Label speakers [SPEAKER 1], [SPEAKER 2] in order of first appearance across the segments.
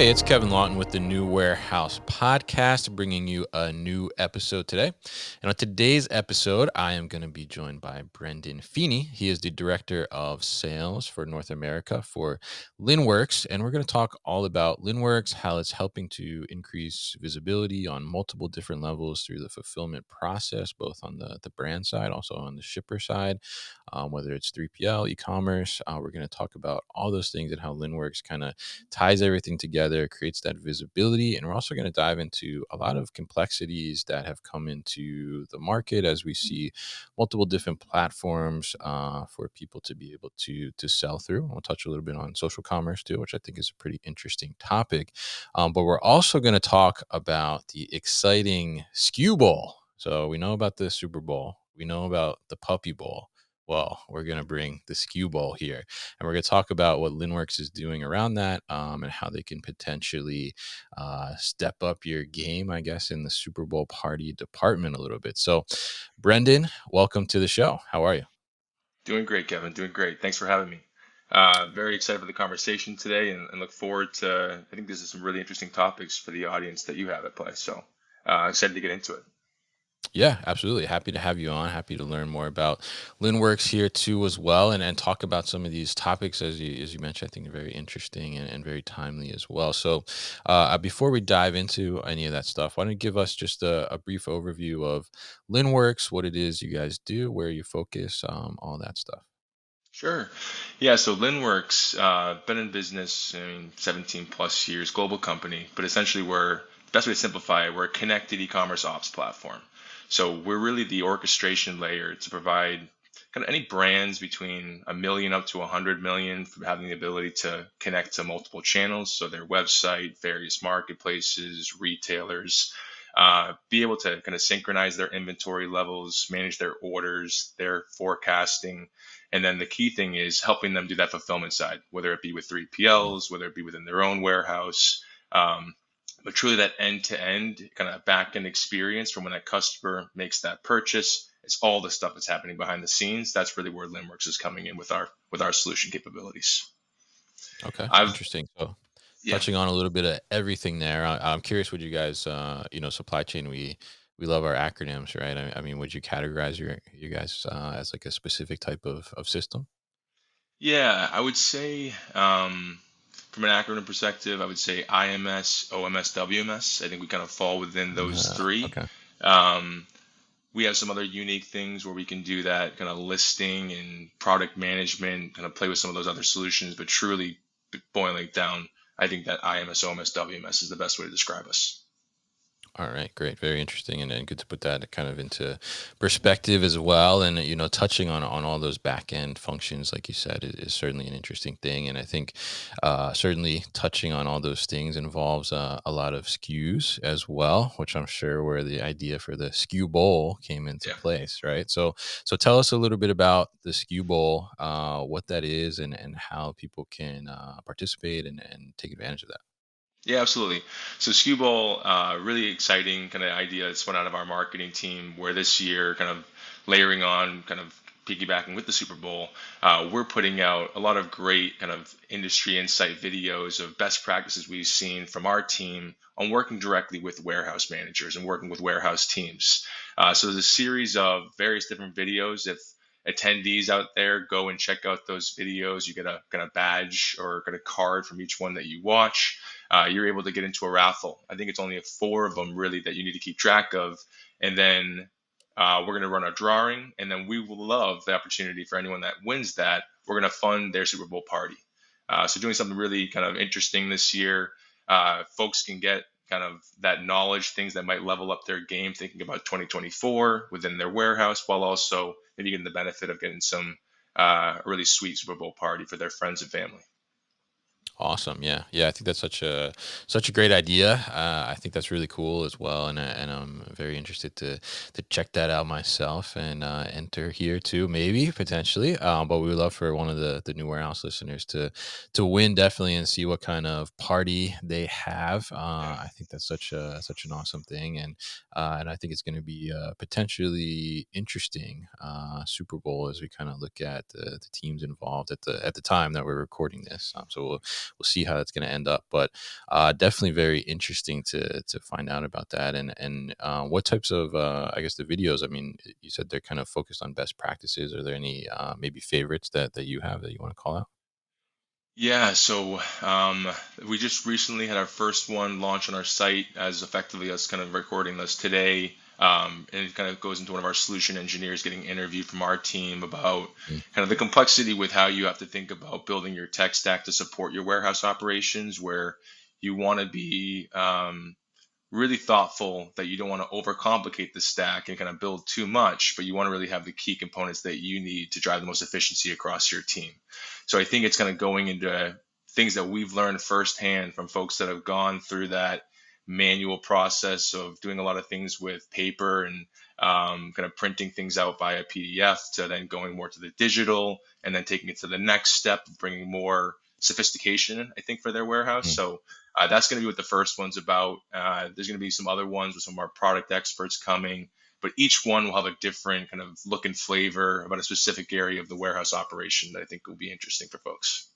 [SPEAKER 1] Hey, it's Kevin Lawton with the New Warehouse Podcast, bringing you a new episode today. And on today's episode, I am going to be joined by Brendan Feeney. He is the Director of Sales for North America for Linnworks. And we're going to talk all about Linnworks, how it's helping to increase visibility on multiple different levels through the fulfillment process, both on the brand side, also on the shipper side, whether it's 3PL, e-commerce. We're going to talk about all those things and how Linnworks kind of ties everything together, creates that visibility. And we're also going to dive into a lot of complexities that have come into the market as we see multiple different platforms for people to be able to sell through. We'll touch a little bit on social commerce too, which I think is a pretty interesting topic. But we're also going to talk about the exciting Skew Bowl. So we know about the Super Bowl. We know about the Puppy Bowl. Well, we're going to bring the Skew Bowl here, and we're going to talk about what Linnworks is doing around that and how they can potentially step up your game, I guess, in the Super Bowl party department a little bit. So, Brendan, welcome to the show. How are you?
[SPEAKER 2] Doing great, Kevin. Doing great. Thanks for having me. Very excited for the conversation today and look forward to, I think this is some really interesting topics for the audience that you have at play. So excited to get into it.
[SPEAKER 1] Yeah, absolutely. Happy to have you on. Happy to learn more about Linnworks here too as well, and talk about some of these topics as you mentioned. I think they're very interesting and very timely as well. So, before we dive into any of that stuff, why don't you give us just a brief overview of Linnworks, what it is you guys do, where you focus, all that stuff.
[SPEAKER 2] Sure. Yeah, so Linnworks, been in business, 17 plus years, global company, but essentially best way to simplify it, we're a connected e-commerce ops platform. So we're really the orchestration layer to provide kind of any brands between a million up to 100 million for having the ability to connect to multiple channels. So their website, various marketplaces, retailers, be able to kind of synchronize their inventory levels, manage their orders, their forecasting. And then the key thing is helping them do that fulfillment side, whether it be with 3PLs, whether it be within their own warehouse. But truly that end-to-end kind of back-end experience from when that customer makes that purchase, it's all the stuff that's happening behind the scenes. That's really where Linnworks is coming in with our solution capabilities.
[SPEAKER 1] Okay,
[SPEAKER 2] I've
[SPEAKER 1] interesting. So,
[SPEAKER 2] yeah.
[SPEAKER 1] touching on a little bit of everything there. I'm curious, would you guys, supply chain? We love our acronyms, right? I mean, would you categorize you guys as like a specific type of system?
[SPEAKER 2] Yeah, I would say from an acronym perspective, I would say IMS, OMS, WMS. I think we kind of fall within those three.
[SPEAKER 1] Okay.
[SPEAKER 2] Um, we have some other unique things where we can do that kind of listing and product management, kind of play with some of those other solutions, but truly boiling it down, I think that IMS, OMS, WMS is the best way to describe us.
[SPEAKER 1] All right, great. Very interesting and good to put that kind of into perspective as well. And, touching on all those back end functions, like you said, is certainly an interesting thing. And I think certainly touching on all those things involves a lot of SKUs as well, which I'm sure where the idea for the Skew Bowl came into
[SPEAKER 2] Yeah.
[SPEAKER 1] place, right? So tell us a little bit about the Skew Bowl, what that is and how people can participate and take advantage of that.
[SPEAKER 2] Yeah, absolutely. So Skew Bowl, really exciting kind of idea that spun out of our marketing team, where this year, kind of layering on, kind of piggybacking with the Super Bowl, we're putting out a lot of great kind of industry insight videos of best practices we've seen from our team on working directly with warehouse managers and working with warehouse teams. So there's a series of various different videos. If attendees out there go and check out those videos, you get a kind of badge or get a card from each one that you watch. You're able to get into a raffle. I think it's only four of them really that you need to keep track of. And then we're going to run a drawing, and then we will love the opportunity for anyone that wins that. We're going to fund their Super Bowl party. So doing something really kind of interesting this year. Folks can get kind of that knowledge, things that might level up their game, thinking about 2024 within their warehouse, while also maybe getting the benefit of getting some really sweet Super Bowl party for their friends and family.
[SPEAKER 1] Awesome. Yeah. Yeah. I think that's such a great idea. I think that's really cool as well. And I'm very interested to check that out myself and enter here too, maybe potentially. But we would love for one of the new warehouse listeners to win definitely and see what kind of party they have.
[SPEAKER 2] Yeah.
[SPEAKER 1] I think that's such an awesome thing. And I think it's going to be a potentially interesting Super Bowl as we kind of look at the teams involved at the time that we're recording this. So we'll see how that's going to end up. But definitely very interesting to find out about that. And what types of I guess the videos. I mean, you said they're kind of focused on best practices. Are there any maybe favorites that you have that you want to call out?
[SPEAKER 2] Yeah, so we just recently had our first one launch on our site as effectively us kind of recording this today. And it kind of goes into one of our solution engineers getting interviewed from our team about
[SPEAKER 1] Mm,
[SPEAKER 2] kind of the complexity with how you have to think about building your tech stack to support your warehouse operations, where you want to be really thoughtful that you don't want to overcomplicate the stack and kind of build too much, but you want to really have the key components that you need to drive the most efficiency across your team. So I think it's kind of going into things that we've learned firsthand from folks that have gone through that manual process of doing a lot of things with paper and kind of printing things out via PDF to then going more to the digital and then taking it to the next step, bringing more sophistication, I think, for their warehouse.
[SPEAKER 1] mm.
[SPEAKER 2] So that's going to be what the first one's about. There's going to be some other ones with some of our product experts coming, but each one will have a different kind of look and flavor about a specific area of the warehouse operation that I think will be interesting for folks.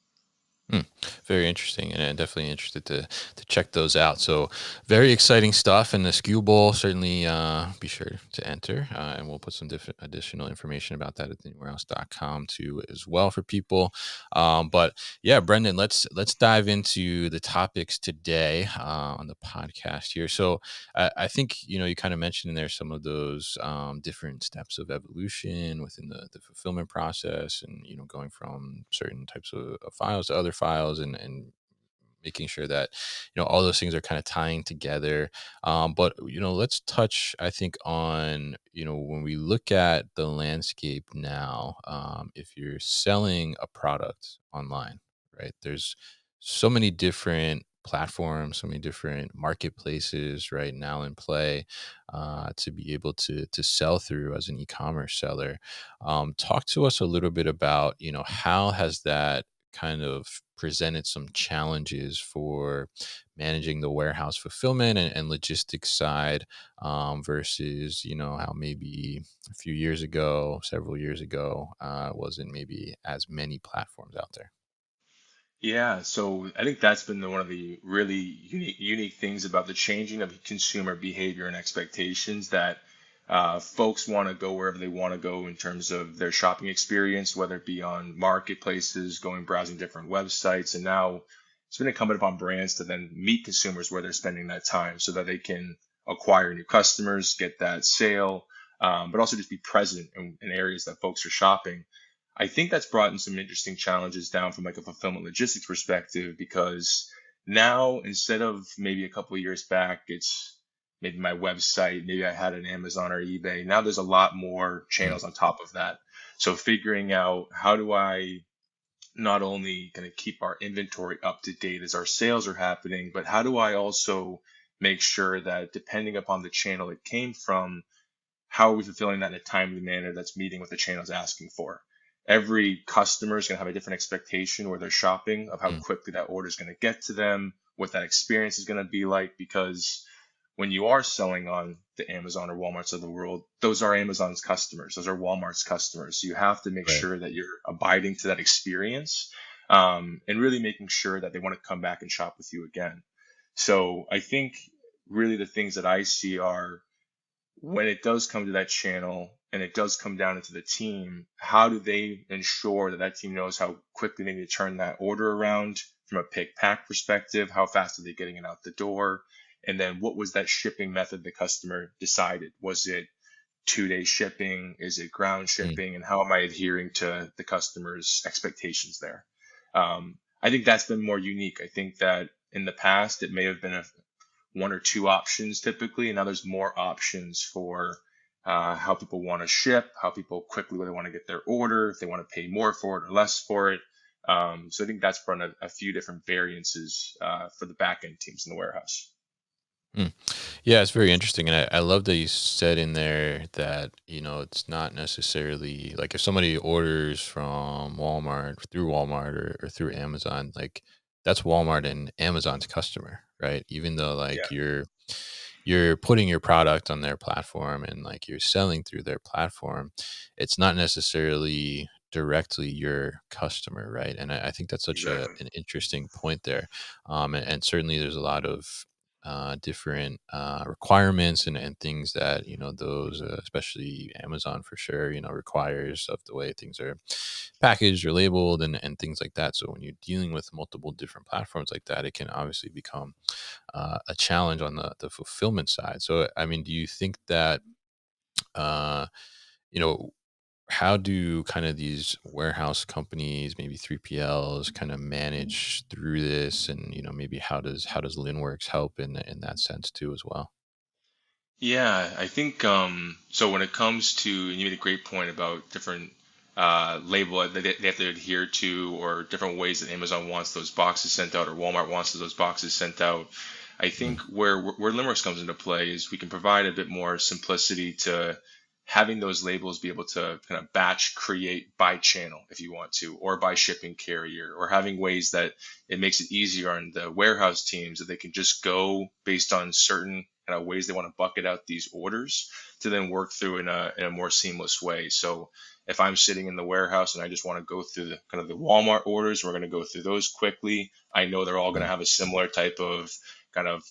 [SPEAKER 1] Hmm. Very interesting, and I'm definitely interested to check those out. So, very exciting stuff. And the Skew Bowl, certainly be sure to enter, and we'll put some different additional information about that at thewarehouse.com too, as well for people. But yeah, Brendan, let's dive into the topics today on the podcast here. So, I think you kind of mentioned in there some of those different steps of evolution within the fulfillment process, and going from certain types of files to other files, and making sure that all those things are kind of tying together. But let's touch, I think, on when we look at the landscape now. If you're selling a product online, right, there's so many different platforms, so many different marketplaces right now in play to be able to sell through as an e-commerce seller. Talk to us a little bit about how has that kind of presented some challenges for managing the warehouse fulfillment and logistics side, versus how maybe a few years ago, several years ago, wasn't maybe as many platforms out there.
[SPEAKER 2] Yeah, so I think that's been one of the really unique things about the changing of consumer behavior and expectations that folks want to go wherever they want to go in terms of their shopping experience, whether it be on marketplaces, going browsing different websites, and now it's been incumbent upon brands to then meet consumers where they're spending that time so that they can acquire new customers, get that sale, but also just be present in areas that folks are shopping. I think that's brought in some interesting challenges down from like a fulfillment logistics perspective because now instead of maybe a couple of years back, it's maybe my website, maybe I had an Amazon or eBay. Now there's a lot more
[SPEAKER 1] Mm,
[SPEAKER 2] channels on top of that. So figuring out how do I not only kind of keep our inventory up to date as our sales are happening, but how do I also make sure that depending upon the channel it came from, how are we fulfilling that in a timely manner that's meeting what the channel is asking for? Every customer is going to have a different expectation where they're shopping of how
[SPEAKER 1] mm,
[SPEAKER 2] quickly that order is going to get to them, what that experience is going to be like. Because when you are selling on the Amazon or Walmarts of the world, those are Amazon's customers, those are Walmart's customers. So you have to make
[SPEAKER 1] right.
[SPEAKER 2] sure that you're abiding to that experience, and really making sure that they want to come back and shop with you again. So I think really the things that I see are when it does come to that channel and it does come down into the team, how do they ensure that that team knows how quickly they need to turn that order around from a pick pack perspective? How fast are they getting it out the door? And then what was that shipping method the customer decided? Was it 2 day shipping? Is it ground
[SPEAKER 1] Mm,
[SPEAKER 2] shipping? And how am I adhering to the customer's expectations there? I think that's been more unique. I think that in the past, it may have been one or two options typically, and now there's more options for how people want to ship, how people quickly whether they want to get their order, if they want to pay more for it or less for it. So I think that's brought a few different variances for the back end teams in the warehouse.
[SPEAKER 1] mm. Yeah, it's very interesting, and I love that you said in there that it's not necessarily like if somebody orders from Walmart through Walmart or through Amazon, like that's Walmart and Amazon's customer, right? Even though
[SPEAKER 2] Yeah.
[SPEAKER 1] like you're putting your product on their platform and like you're selling through their platform, it's not necessarily directly your customer, right? And I think that's such
[SPEAKER 2] Exactly.
[SPEAKER 1] an interesting point there. And certainly there's a lot of different requirements and things that those especially Amazon for sure requires of the way things are packaged or labeled and things like that. So when you're dealing with multiple different platforms like that, it can obviously become a challenge on the fulfillment side. So I mean, do you think that uh, you know how do kind of these warehouse companies, maybe 3PLs, kind of manage through this, and maybe how does Linnworks help in that sense too as well?
[SPEAKER 2] Yeah, I think so. When it comes to, and you made a great point about different label that they have to adhere to, or different ways that Amazon wants those boxes sent out, or Walmart wants those boxes sent out. I think where Limericks comes into play is we can provide a bit more simplicity to having those labels be able to kind of batch create by channel if you want to, or by shipping carrier, or having ways that it makes it easier on the warehouse teams that they can just go based on certain kind of ways they want to bucket out these orders to then work through in a more seamless way. So if I'm sitting in the warehouse and I just want to go through the kind of the Walmart orders, we're going to go through those quickly. I know they're all going to
[SPEAKER 1] Mm,
[SPEAKER 2] have a similar type of kind of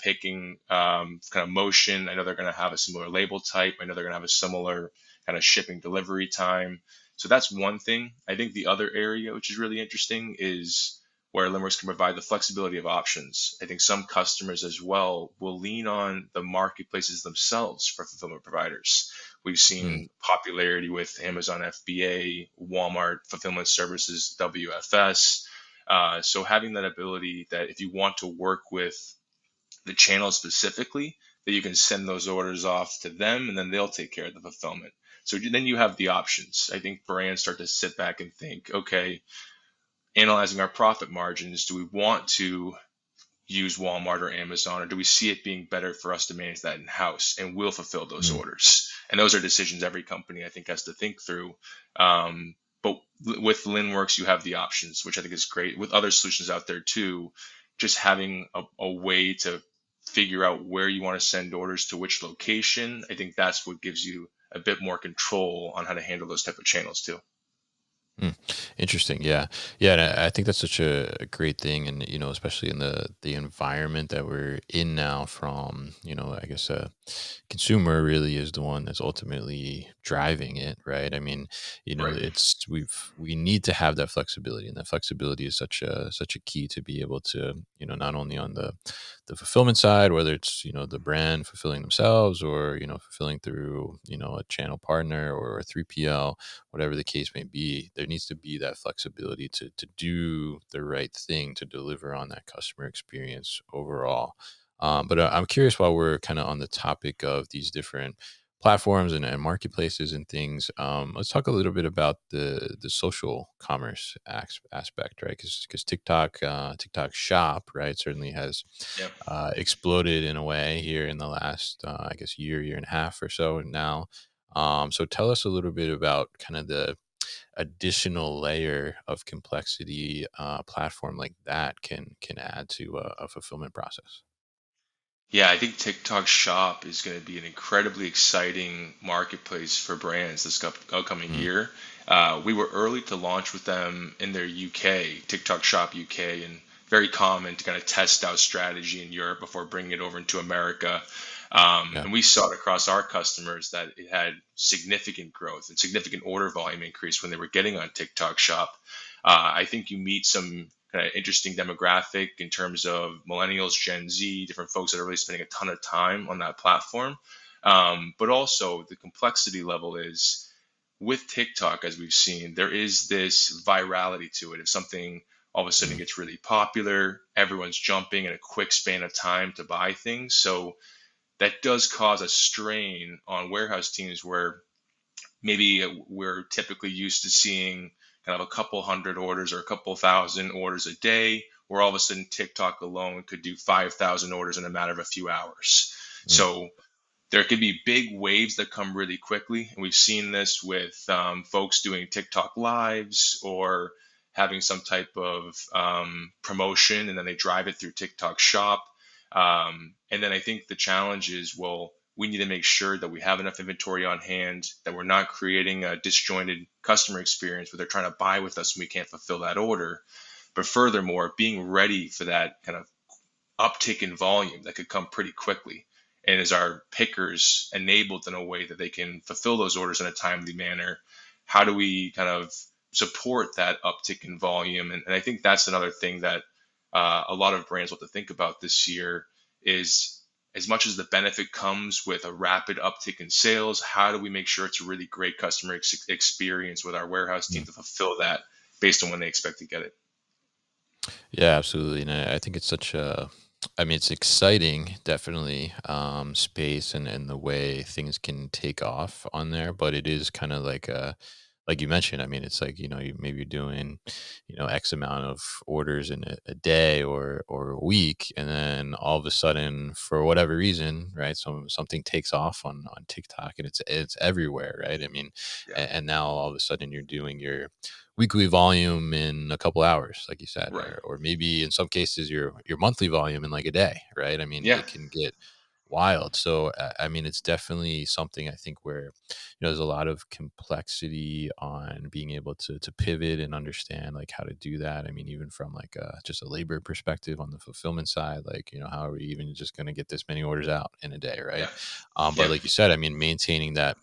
[SPEAKER 2] picking kind of motion. I know they're going to have a similar label type. I know they're going to have a similar kind of shipping delivery time. So that's one thing. I think the other area, which is really interesting, is where Limericks can provide the flexibility of options. I think some customers as well will lean on the marketplaces themselves for fulfillment providers. We've
[SPEAKER 1] mm,
[SPEAKER 2] seen popularity with Amazon FBA, Walmart Fulfillment Services, WFS. So having that ability that if you want to work with the channel specifically, that you can send those orders off to them and then they'll take care of the fulfillment. So then you have the options. I think brands start to sit back and think, okay, analyzing our profit margins, do we want to use Walmart or Amazon, or do we see it being better for us to manage that in house and we'll fulfill those
[SPEAKER 1] mm.
[SPEAKER 2] orders? And those are decisions every company I think has to think through. But with Linnworks, you have the options, which I think is great. With other solutions out there too, just having a way to figure out where you want to send orders to which location, I think that's what gives you a bit more control on how to handle those type of channels too.
[SPEAKER 1] Mm, interesting. Yeah. Yeah. And I think that's such a great thing. And, especially in the environment that we're in now from, I guess a consumer really is the one that's ultimately driving it. Right. I mean,
[SPEAKER 2] Right.
[SPEAKER 1] we need to have that flexibility, and that flexibility is such a key to be able to, not only on the fulfillment side, whether it's, the brand fulfilling themselves or, fulfilling through, a channel partner or a 3PL, whatever the case may be, there needs to be that flexibility to do the right thing to deliver on that customer experience overall. But I'm curious, while we're kind of on the topic of these different platforms and marketplaces and things, let's talk a little bit about the social commerce aspect, right? Because TikTok Shop, right, certainly has
[SPEAKER 2] Yeah.
[SPEAKER 1] exploded in a way here in the last, I guess, year and a half or so now. So tell us a little bit about kind of the additional layer of complexity a platform like that can add to a fulfillment process.
[SPEAKER 2] Yeah, I think TikTok Shop is going to be an incredibly exciting marketplace for brands this upcoming
[SPEAKER 1] Mm,
[SPEAKER 2] year. We were early to launch with them in their UK, TikTok Shop UK, and very common to kind of test out strategy in Europe before bringing it over into America.
[SPEAKER 1] yeah.
[SPEAKER 2] And we saw it across our customers that it had significant growth and significant order volume increase when they were getting on TikTok Shop. I think you meet some kind of interesting demographic in terms of millennials, Gen Z, different folks that are really spending a ton of time on that platform. But also the complexity level is with TikTok, as we've seen, there is this virality to it. If something all of a sudden
[SPEAKER 1] Mm,
[SPEAKER 2] gets really popular, everyone's jumping in a quick span of time to buy things. So that does cause a strain on warehouse teams where maybe we're typically used to seeing kind of a couple hundred orders or a couple thousand orders a day, where all of a sudden TikTok alone could do 5,000 orders in a matter of a few hours.
[SPEAKER 1] mm,
[SPEAKER 2] So there could be big waves that come really quickly. And we've seen this with folks doing TikTok lives or having some type of promotion and then they drive it through TikTok shop. And then I think the challenge is, well, we need to make sure that we have enough inventory on hand, that we're not creating a disjointed customer experience where they're trying to buy with us and we can't fulfill that order. But furthermore, being ready for that kind of uptick in volume that could come pretty quickly. And as our pickers enabled in a way that they can fulfill those orders in a timely manner, how do we kind of support that uptick in volume? And I think that's another thing that a lot of brands will have to think about this year is, as much as the benefit comes with a rapid uptick in sales, how do we make sure it's a really great customer experience with our warehouse team
[SPEAKER 1] Mm.
[SPEAKER 2] to fulfill that based on when they expect to get it?
[SPEAKER 1] Yeah, absolutely. And I think it's I mean, it's exciting, definitely, space and the way things can take off on there. But it is kind of like you mentioned, I mean, it's like, maybe you're doing, X amount of orders in a day or a week. And then all of a sudden, for whatever reason, right, something takes off on TikTok and it's everywhere, right? I mean,
[SPEAKER 2] Yeah,
[SPEAKER 1] and now all of a sudden you're doing your weekly volume in a couple hours, like you said,
[SPEAKER 2] right.
[SPEAKER 1] or maybe in some cases your monthly volume in like a day, right? I mean,
[SPEAKER 2] Yeah,
[SPEAKER 1] it can get wild. So I mean, it's definitely something I think where there's a lot of complexity on being able to pivot and understand like how to do that. I mean, even from like just a labor perspective on the fulfillment side, like how are we even just going to get this many orders out in a day, right?
[SPEAKER 2] yeah,
[SPEAKER 1] But
[SPEAKER 2] yeah.
[SPEAKER 1] like you said, I mean, maintaining that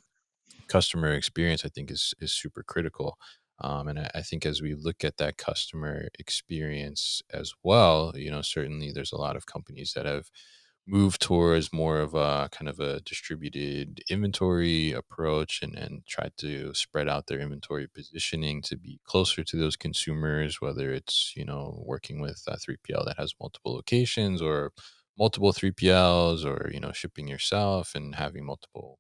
[SPEAKER 1] customer experience, I think is super critical. And I think as we look at that customer experience as well, certainly there's a lot of companies that have moved towards more of a kind of a distributed inventory approach and tried to spread out their inventory positioning to be closer to those consumers, whether it's, working with a 3PL that has multiple locations or multiple 3PLs or, shipping yourself and having multiple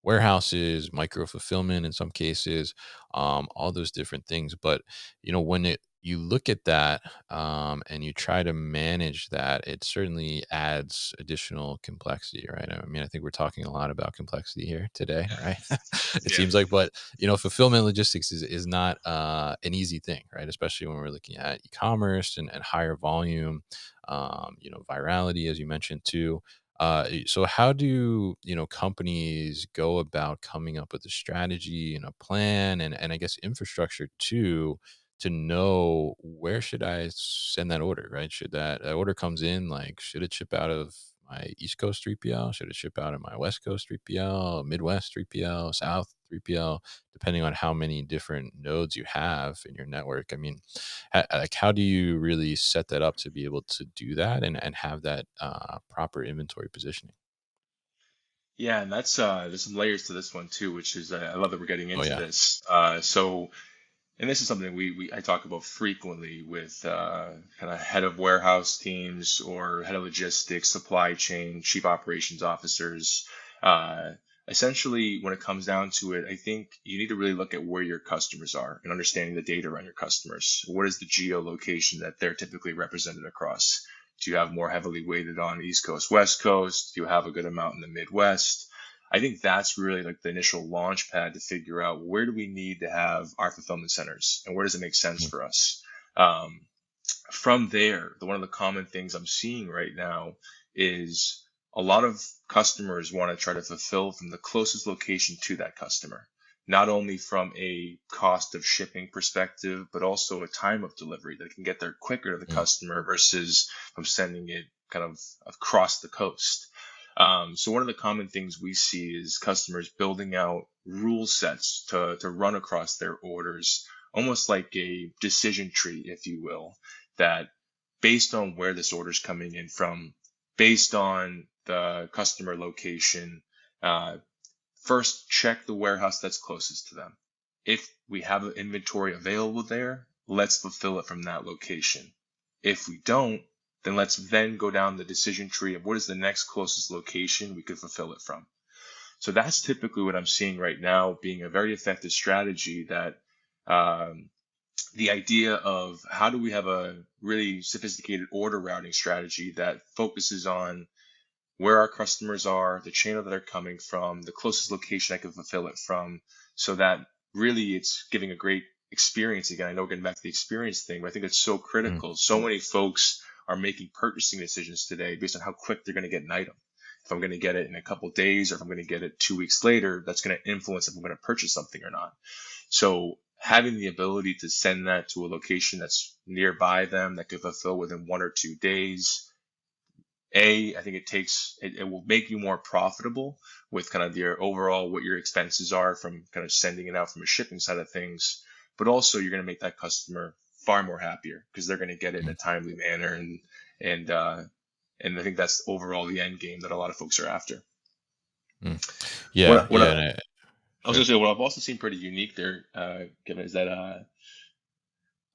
[SPEAKER 1] warehouses, micro fulfillment in some cases, all those different things. But when you look at that and you try to manage that, it certainly adds additional complexity, right? I mean, I think we're talking a lot about complexity here today, right? It
[SPEAKER 2] Yeah.
[SPEAKER 1] seems like, but fulfillment logistics is not an easy thing, right? Especially when we're looking at e-commerce and higher volume, virality, as you mentioned too. So how do companies go about coming up with a strategy and a plan and I guess infrastructure too to know where should I send that order, right? Should that order comes in, like, should it ship out of my East Coast 3PL? Should it ship out of my West Coast 3PL, Midwest 3PL, South 3PL, depending on how many different nodes you have in your network? I mean, like, how do you really set that up to be able to do that and have that proper inventory positioning?
[SPEAKER 2] Yeah, and that's there's some layers to this one too, which is I love that we're getting
[SPEAKER 1] Oh
[SPEAKER 2] into
[SPEAKER 1] yeah.
[SPEAKER 2] this. And this is something we I talk about frequently with kind of head of warehouse teams or head of logistics, supply chain, chief operations officers. Uh, Essentially, when it comes down to it, I think you need to really look at where your customers are and understanding the data around your customers. What is the geolocation that they're typically represented across? Do you have more heavily weighted on East Coast, West Coast? Do you have a good amount in the Midwest? I think that's really like the initial launch pad to figure out where do we need to have our fulfillment centers and where does it make sense
[SPEAKER 1] Mhm.
[SPEAKER 2] for us. Um, from there, one of the common things I'm seeing right now is a lot of customers want to try to fulfill from the closest location to that customer, not only from a cost of shipping perspective, but also a time of delivery that can get there quicker to the
[SPEAKER 1] Mm.
[SPEAKER 2] customer versus from sending it kind of across the coast. So one of the common things we see is customers building out rule sets to run across their orders, almost like a decision tree, if you will, that based on where this order is coming in from, based on the customer location, uh, first check the warehouse that's closest to them. If we have an inventory available there, let's fulfill it from that location. If we don't, then let's then go down the decision tree of what is the next closest location we could fulfill it from. So that's typically what I'm seeing right now being a very effective strategy that um, the idea of how do we have a really sophisticated order routing strategy that focuses on where our customers are, the channel that they're coming from, the closest location I can fulfill it from, so that really it's giving a great experience. Again, I know we're getting back to the experience thing, but I think it's so
[SPEAKER 1] Mm.
[SPEAKER 2] critical. So many folks are making purchasing decisions today based on how quick they're going to get an item. if I'm going to get it in a couple days or if I'm going to get it 2 weeks later, that's going to influence if I'm going to purchase something or not. So having the ability to send that to a location that's nearby them that could fulfill within 1 or 2 days, I think it will make you more profitable with kind of your overall what your expenses are from kind of sending it out from a shipping side of things, but also you're going to make that customer far more happier because they're going to get it in a timely manner, and uh, and I think that's overall the end game that a lot of folks are after.
[SPEAKER 1] Mm. Yeah,
[SPEAKER 2] What
[SPEAKER 1] yeah,
[SPEAKER 2] I,
[SPEAKER 1] and
[SPEAKER 2] I was
[SPEAKER 1] sure.
[SPEAKER 2] going to say, what I've also seen pretty unique there, Kevin, is that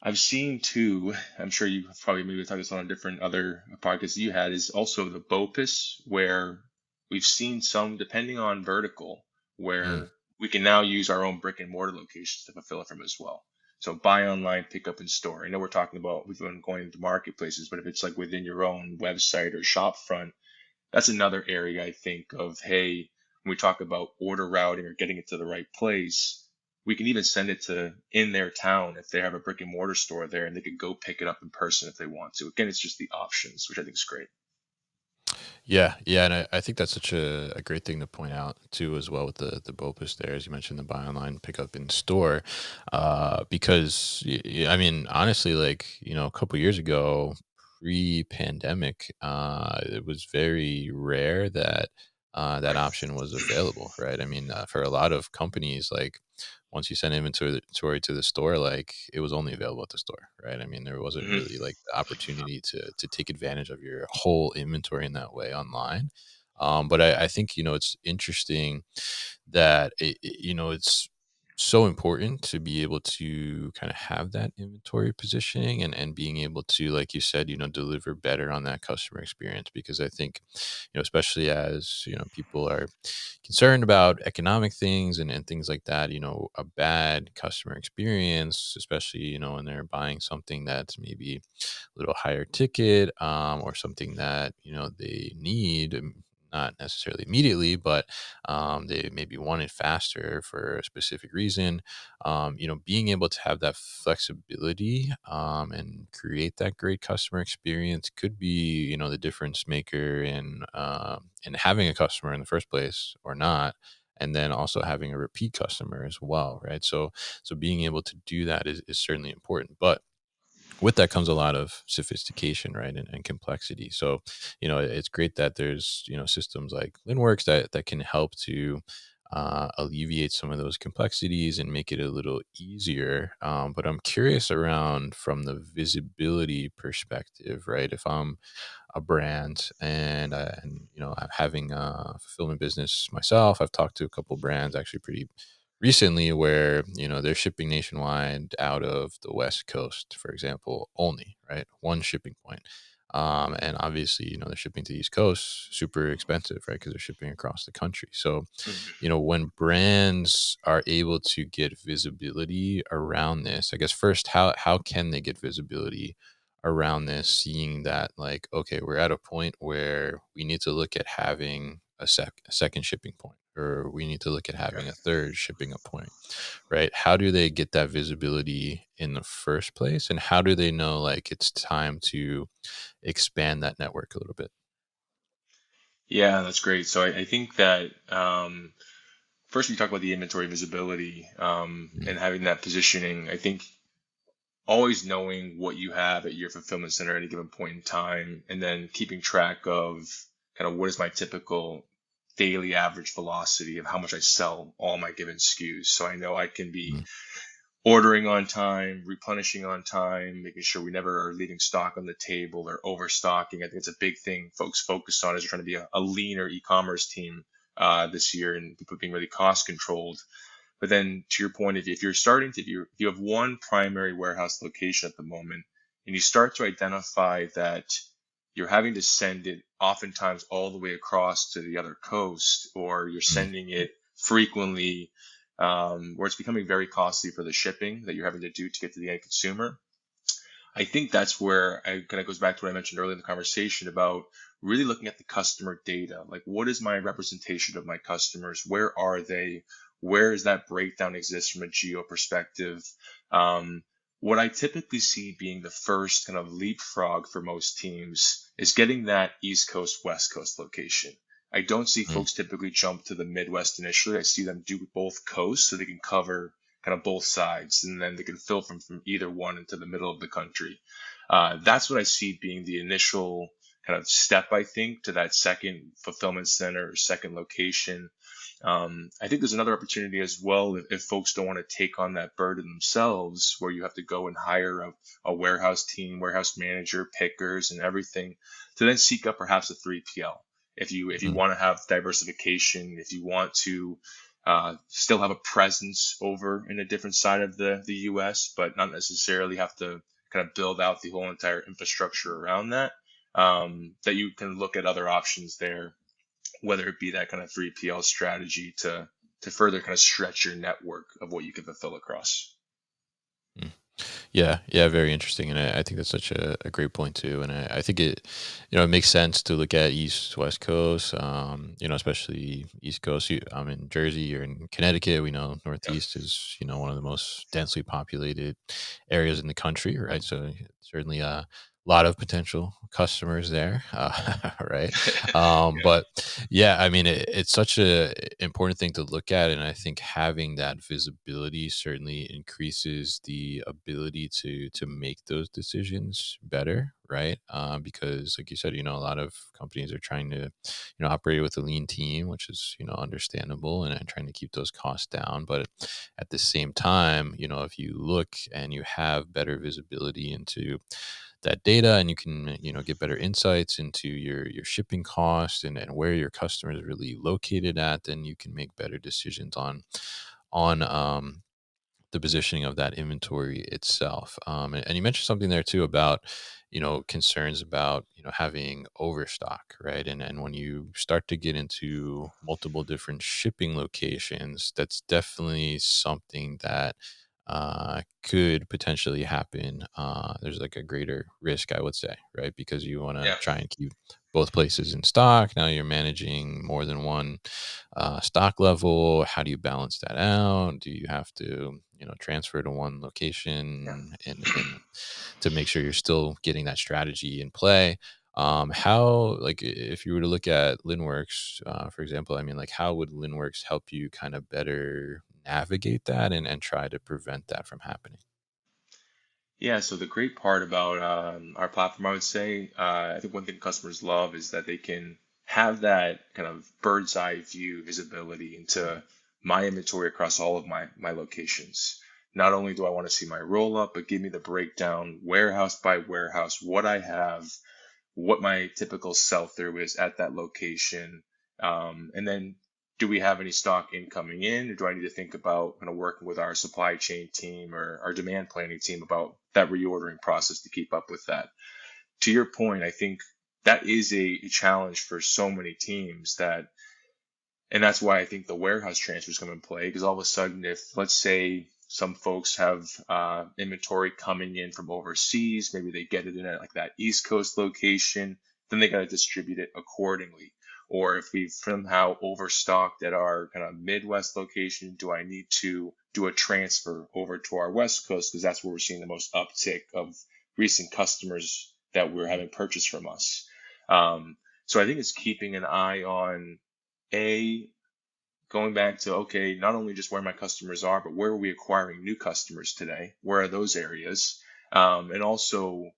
[SPEAKER 2] I've seen too, I'm sure you probably maybe talked this on a different other podcast you had, is also the BOPIS, where we've seen some, depending on vertical,
[SPEAKER 1] Mm,
[SPEAKER 2] where we can now use our own brick and mortar locations to fulfill it from as well. So buy online, pick up in store. I know we're talking about, we've been going into marketplaces, but if it's like within your own website or shop front, that's another area I think of, hey, when we talk about order routing or getting it to the right place, we can even send it to in their town if they have a brick and mortar store there and they could go pick it up in person if they want to. Again, it's just the options, which I think is great.
[SPEAKER 1] yeah, yeah, and I think that's such a great thing to point out too, as well with the BOPUS there, as you mentioned, the buy online, pick up in store, because I mean, honestly, like a couple years ago, pre-pandemic, it was very rare that that option was available, right? I mean, for a lot of companies, like once you send inventory to the store, like it was only available at the store, right? I mean, there wasn't
[SPEAKER 2] Hmm.
[SPEAKER 1] really like the opportunity to take advantage of your whole inventory in that way online. But I think it's interesting that it's so important to be able to kind of have that inventory positioning and being able to, like you said, deliver better on that customer experience, because I think especially as people are concerned about economic things and things like that, a bad customer experience, especially when they're buying something that's maybe a little higher ticket, or something that they need, not necessarily immediately, but they maybe want it faster for a specific reason. Being able to have that flexibility, and create that great customer experience could be the difference maker in having a customer in the first place or not, and then also having a repeat customer as well, right? So being able to do that is certainly important, but with that comes a lot of sophistication, right, and complexity. So it's great that there's systems like Linnworks that can help to alleviate some of those complexities and make it a little easier. But I'm curious around from the visibility perspective, right? If I'm a brand and I'm having a fulfillment business myself, I've talked to a couple brands actually pretty recently where they're shipping nationwide out of the West Coast, for example, only, right, one shipping point. And obviously they're shipping to the East Coast, super expensive, right, because they're shipping across the country. So
[SPEAKER 2] Hmm.
[SPEAKER 1] when brands are able to get visibility around this, I guess first, how can they get visibility around this, seeing that, like, okay, we're at a point where we need to look at having a second shipping point, or we need to look at
[SPEAKER 2] Yeah.
[SPEAKER 1] having a third shipping a point, right? How do they get that visibility in the first place, and how do they know like it's time to expand that network a little bit?
[SPEAKER 2] Yeah, that's great. So I think that first we talk about the inventory visibility,
[SPEAKER 1] Mm,
[SPEAKER 2] and having that positioning. I think always knowing what you have at your fulfillment center at any given point in time, and then keeping track of kind of what is my typical daily average velocity of how much I sell all my given SKUs. So I know I can be
[SPEAKER 1] mm,
[SPEAKER 2] ordering on time, replenishing on time, making sure we never are leaving stock on the table or overstocking. I think it's a big thing folks focus on as they're trying to be a leaner e-commerce team this year, and people being really cost controlled. But then to your point, if you're starting to, if you have one primary warehouse location at the moment, and you start to identify that you're having to send it oftentimes all the way across to the other coast, or you're
[SPEAKER 1] mm,
[SPEAKER 2] sending it frequently, where it's becoming very costly for the shipping that you're having to do to get to the end consumer. I think that's where I kind of goes back to what I mentioned earlier in the conversation about really looking at the customer data. Like, what is my representation of my customers? Where are they? Where does that breakdown exist from a geo perspective? Um, what I typically see being the first kind of leapfrog for most teams is getting that East Coast, West Coast location. I don't see
[SPEAKER 1] Mm,
[SPEAKER 2] folks typically jump to the Midwest initially. I see them do both coasts so they can cover kind of both sides, and then they can fill from either one into the middle of the country. That's what I see being the initial kind of step, I think, to that second fulfillment center or second location. I think there's another opportunity as well if folks don't want to take on that burden themselves, where you have to go and hire a warehouse team, warehouse manager, pickers, and everything, to then seek up perhaps a 3PL. If you
[SPEAKER 1] mm,
[SPEAKER 2] want to have diversification, if you want to still have a presence over in a different side of the U.S., but not necessarily have to kind of build out the whole entire infrastructure around that, that you can look at other options there, whether it be that kind of 3PL strategy to further kind of stretch your network of what you can fulfill across.
[SPEAKER 1] mm. Yeah, yeah, very interesting, and I think that's such a great point too. And I think it, it makes sense to look at East West Coast, especially East Coast. I'm in Jersey, you're in Connecticut. We know
[SPEAKER 2] Yep.
[SPEAKER 1] Northeast is one of the most densely populated areas in the country, right? So certainly a lot of potential customers there, right?
[SPEAKER 2] Yeah.
[SPEAKER 1] But yeah, I mean, it's such a important thing to look at, and I think having that visibility certainly increases the ability to make those decisions better, right? Because, like you said, a lot of companies are trying to, operate with a lean team, which is understandable, and trying to keep those costs down. But at the same time, if you look and you have better visibility into that data, and you can get better insights into your shipping costs, and where your customer is really located at, then you can make better decisions on the positioning of that inventory itself. And you mentioned something there too about concerns about having overstock, right? And when you start to get into multiple different shipping locations, that's definitely something that could potentially happen. There's like a greater risk, I would say, right? Because you want to
[SPEAKER 2] Yeah.
[SPEAKER 1] try and keep both places in stock. Now you're managing more than one stock level. How do you balance that out? Do you have to transfer to one
[SPEAKER 2] Yeah.
[SPEAKER 1] location and to make sure you're still getting that strategy in play? How, like, if you were to look at Linnworks, for example, I mean, like, how would Linnworks help you kind of better navigate that and try to prevent that from happening?
[SPEAKER 2] Yeah, so the great part about our platform, I would say, I think one thing customers love is that they can have that kind of bird's eye view visibility into my inventory across all of my locations. Not only do I want to see my roll up, but give me the breakdown warehouse by warehouse, what I have, what my typical sell through is at that location. And then do we have any stock incoming in, or do I need to think about kind of working with our supply chain team or our demand planning team about that reordering process to keep up with that? To your point, I think that is a challenge for so many teams that, and that's why I think the warehouse transfers come in play. Because all of a sudden, if let's say some folks have inventory coming in from overseas, maybe they get it in at like that East Coast location, then they got to distribute it accordingly. Or if we've somehow overstocked at our kind of Midwest location, do I need to do a transfer over to our West Coast? Because that's where we're seeing the most uptick of recent customers that we're having purchased from us. So I think it's keeping an eye on a going back to, okay, not only just where my customers are, but where are we acquiring new customers today? Where are those areas? And also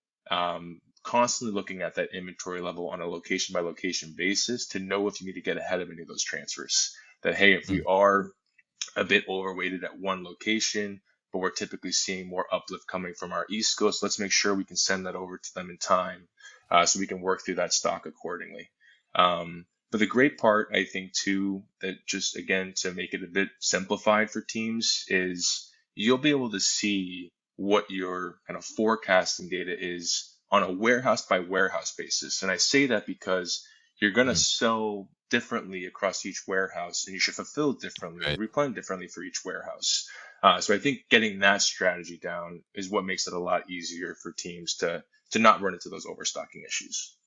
[SPEAKER 2] constantly looking at that inventory level on a location by location basis to know if you need to get ahead of any of those transfers. That, hey, if we
[SPEAKER 1] Mm,
[SPEAKER 2] are a bit overweighted at one location, but we're typically seeing more uplift coming from our East Coast, let's make sure we can send that over to them in time, so we can work through that stock accordingly. But the great part, I think, too, that just again to make it a bit simplified for teams is you'll be able to see what your kind of forecasting data is on a warehouse by warehouse basis. And I say that because you're going to
[SPEAKER 1] mm,
[SPEAKER 2] sell differently across each warehouse, and you should fulfill differently and
[SPEAKER 1] right.
[SPEAKER 2] replenish differently for each warehouse. So I think getting that strategy down is what makes it a lot easier for teams to not run into those overstocking issues.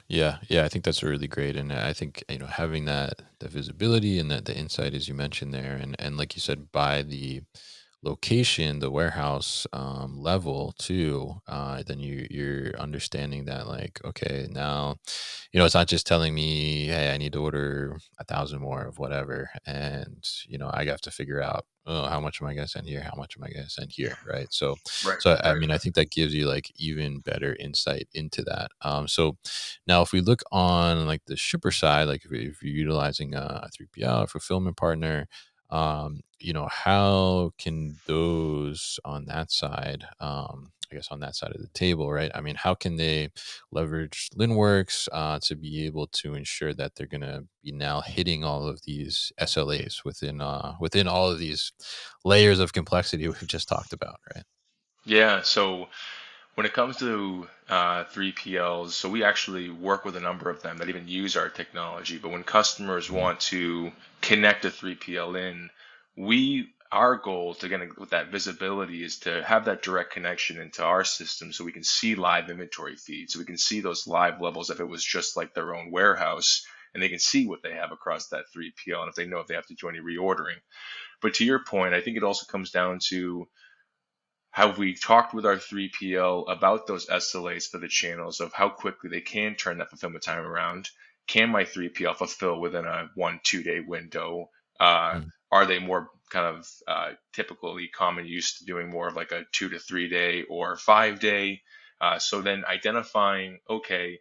[SPEAKER 1] Yeah, yeah, I think that's really great, and I think having that the visibility and that the insight, as you mentioned there, and like you said, by the location, the warehouse level too, then you're understanding that like, okay, now, it's not just telling me, hey, I need to order 1,000 more of whatever, and I have to figure out, oh, how much am I going to send here? How much am I going to send here? Right. So,
[SPEAKER 2] Right,
[SPEAKER 1] I
[SPEAKER 2] right.
[SPEAKER 1] mean, I think that gives you like even better insight into that. So now, if we look on like the shipper side, like if you're utilizing a 3PL, fulfillment partner, how can those on that side, I guess on that side of the table, right? I mean, how can they leverage Linnworks to be able to ensure that they're going to be now hitting all of these SLAs within all of these layers of complexity we've just talked about, right?
[SPEAKER 2] Yeah. So when it comes to 3PLs, so we actually work with a number of them that even use our technology. But when customers
[SPEAKER 1] Mhm.
[SPEAKER 2] want to connect a 3PL in, our goal to get with that visibility is to have that direct connection into our system so we can see live inventory feeds. So we can see those live levels if it was just like their own warehouse, and they can see what they have across that 3PL and if they know if they have to do any reordering. But to your point, I think it also comes down to have we talked with our 3PL about those SLAs for the channels of how quickly they can turn that fulfillment time around? Can my 3PL fulfill within a 1-2 day window? Uh,
[SPEAKER 1] Mm.
[SPEAKER 2] are they more kind of typically common use to doing more of like a 2 to 3 day or 5 day? So then identifying, okay,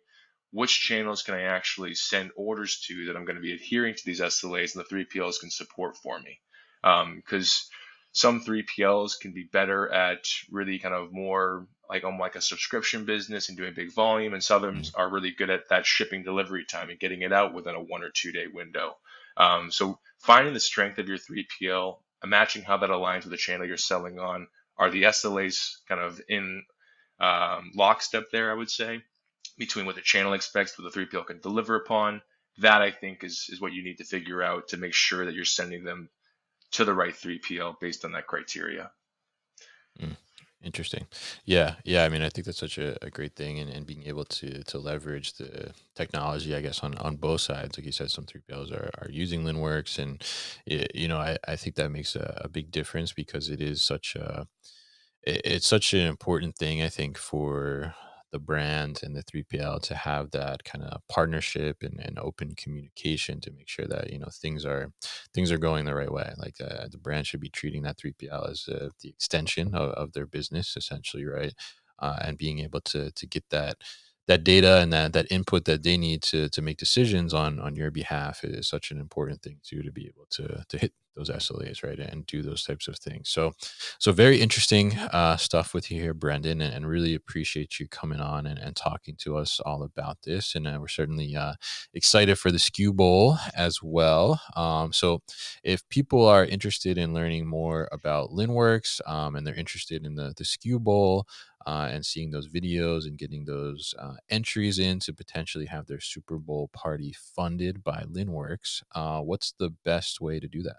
[SPEAKER 2] which channels can I actually send orders to that I'm going to be adhering to these SLAs and the 3PLs can support for me? Because some 3PLs can be better at really kind of more like on like a subscription business and doing big volume, and some
[SPEAKER 1] Mm.
[SPEAKER 2] are really good at that shipping delivery time and getting it out within a 1 or 2 day window. So finding the strength of your 3PL, matching how that aligns with the channel you're selling on. Are the SLAs kind of in lockstep there? I would say between what the channel expects, what the 3PL can deliver upon. That I think is what you need to figure out to make sure that you're sending them to the right 3PL based on that criteria.
[SPEAKER 1] Mm. Interesting. Yeah. Yeah. I mean, I think that's such a great thing, and being able to leverage the technology, I guess, on both sides. Like you said, some 3PLs are using Linnworks, and I think that makes a big difference because it is such a it's such an important thing, I think, for the brand and the 3PL to have that kind of partnership and open communication to make sure that things are going the right way. Like the brand should be treating that 3PL as the extension of their business, essentially, right? And being able to get that data and that input that they need to make decisions on your behalf is such an important thing too, to be able to hit those SLAs, right, and do those types of things. So very interesting stuff with you here, Brendan, and really appreciate you coming on and talking to us all about this. And we're certainly excited for the Skew Bowl as well. So if people are interested in learning more about Linnworks, and they're interested in the Skew Bowl, and seeing those videos and getting those entries in to potentially have their Super Bowl party funded by Linnworks, what's the best way to do that?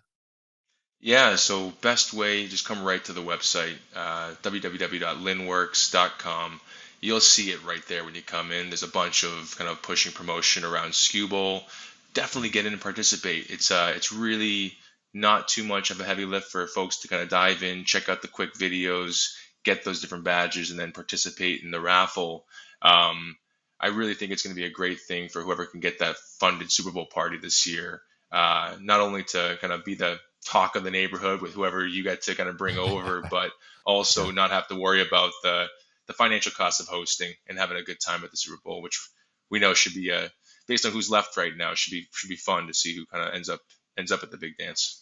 [SPEAKER 2] Yeah, so best way, just come right to the website, www.linworks.com. You'll see it right there when you come in. There's a bunch of kind of pushing promotion around Skew Bowl. Definitely get in and participate. It's really not too much of a heavy lift for folks to kind of dive in, check out the quick videos, get those different badges, and then participate in the raffle. Um, I really think it's going to be a great thing for whoever can get that funded Super Bowl party this year. Not only to kind of be the talk of the neighborhood with whoever you get to kind of bring over, but
[SPEAKER 1] Yeah.
[SPEAKER 2] also not have to worry about the financial costs of hosting and having a good time at the Super Bowl, which we know should be based on who's left right now should be fun to see who kind of ends up at the big dance.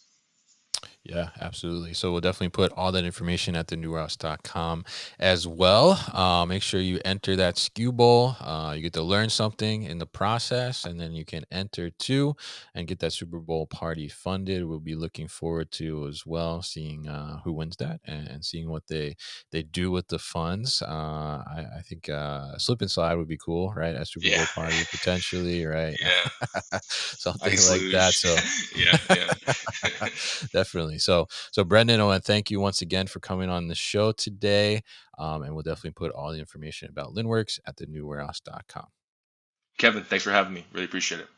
[SPEAKER 1] Yeah, absolutely. So we'll definitely put all that information at thenewhouse.com as well. Make sure you enter that Skew Bowl. You get to learn something in the process, and then you can enter too and get that Super Bowl party funded. We'll be looking forward to as well seeing who wins that, and seeing what they do with the funds. I think slip and slide would be cool, right? A Super
[SPEAKER 2] Yeah,
[SPEAKER 1] Bowl party potentially, right?
[SPEAKER 2] yeah,
[SPEAKER 1] Something
[SPEAKER 2] ice
[SPEAKER 1] like that.
[SPEAKER 2] luge.
[SPEAKER 1] So
[SPEAKER 2] Yeah, yeah.
[SPEAKER 1] definitely. So Brendan, I want to thank you once again for coming on the show today. And we'll definitely put all the information about Linnworks at thenewwarehouse.com.
[SPEAKER 2] Kevin, thanks for having me. Really appreciate it.